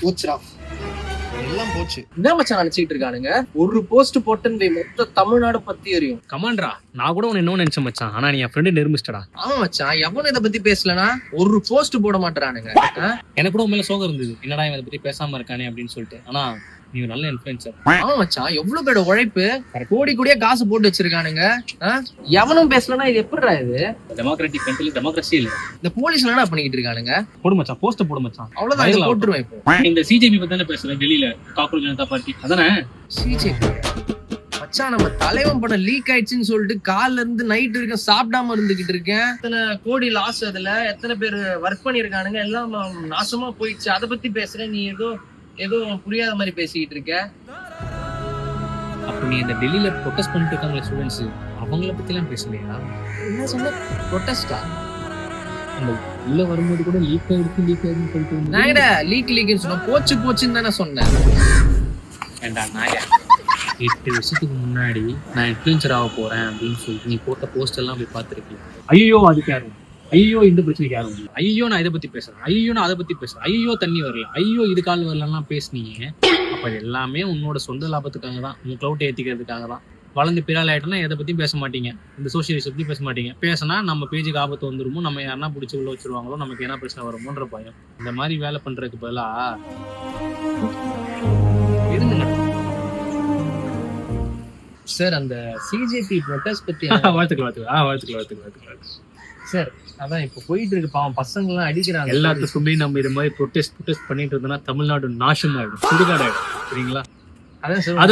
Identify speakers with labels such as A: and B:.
A: போச்சுடா, எல்லாம் போச்சு.
B: என்ன மச்சான் நினைச்சிட்டு இருக்கானுங்க? ஒரு போஸ்ட் போட்டுன்னு மொத்த தமிழ்நாடு பத்தி எரியும்.
C: கமாண்ட்ரா, நான் கூட உன்னை இன்னும் நினைச்சேன் மச்சான். ஆனா நீ என் ஃப்ரெண்டு நிரூபிச்சிட்டடா.
B: ஆமா மச்சான், எவனும் இதை பத்தி பேசலனா ஒரு போஸ்ட் போட மாட்டானுங்க.
C: எனக்கு கூட உண்மையில சோகம் இருந்தது, என்னடா இவன் இதை பத்தி பேசாம இருக்கானே அப்படின்னு சொல்லிட்டு. ஆனா நீ ஒரு நல்ல இன்ஃபுளுசர்.
B: ஆமா மச்சான், எவ்வளவு பேரோட உழைப்பு, கோடி கோடியா காசு போட்டு வச்சிருக்கானுங்க. எவனும் பேசலனா இது எப்படிடா? இது
C: டெமோக்ராட்டிக் கண்ட்ரில டெமோக்ரஸி இல்ல.
B: இந்த போலீஸ் என்ன பண்ணிக்கிட்டு இருக்கானுங்க?
C: போடு மச்சான், போஸ்ட் போடு மச்சான்.
B: அவ்வளவுதான், போட்டுருவேன். இப்போ
C: இந்த சிஜேபி பத்தி தானே பேசுறேன், டெல்லியில காக்ரோச் ஜனதா பார்ட்டி அதானே?
B: சிஜேபி மச்சான், நம்ம தலைவன் படம் லீக் ஆயிடுச்சுன்னு சொல்லிட்டு காலைல இருந்து நைட் வரைக்கும் சாப்பிடாம இருந்துகிட்டு இருக்கேன். எத்தனை கோடி லாஸ், அதுல எத்தனை பேர் ஒர்க் பண்ணிருக்கானுங்க, எல்லாம் நாசமா போயிடுச்சு. அதை பத்தி பேசுறேன், நீ ஏதோ புரியாத மாதிரி பேசிக்கிட்டு இருக்க.
C: அப்ப நீ இந்த டெல்லியில ப்ரொடெஸ்ட் பண்ணிட்டு இருக்காங்களே ஸ்டூடெண்ட்ஸ், அவங்கள பத்தி எல்லாம் பேசலையா?
B: என்ன சொன்ன? ப்ரொடெஸ்டா?
C: அந்த உள்ள வரும்போது கூட லீக் ஆயிடுச்சுன்னு சொல்லிட்டு
B: நான் லீக்னு சொன்ன, போச்சுன்னு தானே சொன்னேன்.
C: ஏண்டா நாயா, 8 வருஷத்துக்கு முன்னாடி நான் இன்ஃப்ளூயன்சர் ஆக போறேன் அப்படின்னு சொல்லிட்டு நீ போட்ட போஸ்ட் எல்லாம் போய் பார்த்துருக்கீங்க. ஐயோ அதுக்கு யாரும், ஐயோ இந்த பிரச்சனைக்கு யாரும், ஐயோ நான் இதை பத்தி பேசுறேன், ஐயோ நான் அதை பத்தி பேசுறேன், ஐயோ தண்ணி வரல, ஐயோ இது கால் வரலாம் பேசுனீங்க. அப்ப எல்லாமே உன்னோட சொந்த லாபத்துக்காக தான், உன் க்ளவுட் ஏத்திக்கிறதுக்காக தான். வளர்ந்து பிறால் ஆயிட்டோம்னா எதை பத்தியும் பேச மாட்டீங்க, இந்த சோசியலிஸ்ட் பத்தி பேச மாட்டீங்க. பேசினா நம்ம பேஜுக்கு ஆபத்து வந்துருமோ, நம்ம யாருன்னா பிடிச்சி உள்ள வச்சிருவாங்களோ, நமக்கு என்ன பிரச்சனை வருமோன்ற பயம். இந்த மாதிரி வேலை பண்றதுக்கு பதிலா இருந்துங்க
B: சார். அந்த சிஜேபி ப்ரொடெஸ்ட் பத்தி
C: வாழ்த்துக்கள்
B: சார். அதான் இப்ப போயிட்டு இருக்கு, பாவம் பசங்க எல்லாம் அடிக்கிறாங்க.
C: எல்லாத்துக்குமே நம்ம இது மாதிரி ப்ரொடெஸ்ட் பண்ணிட்டு இருந்தோம்னா தமிழ்நாடு நாசம் ஆயிடும், சுடுகாடு ஆயிடும். சரிங்களா?
B: அதான் சார்.
C: அத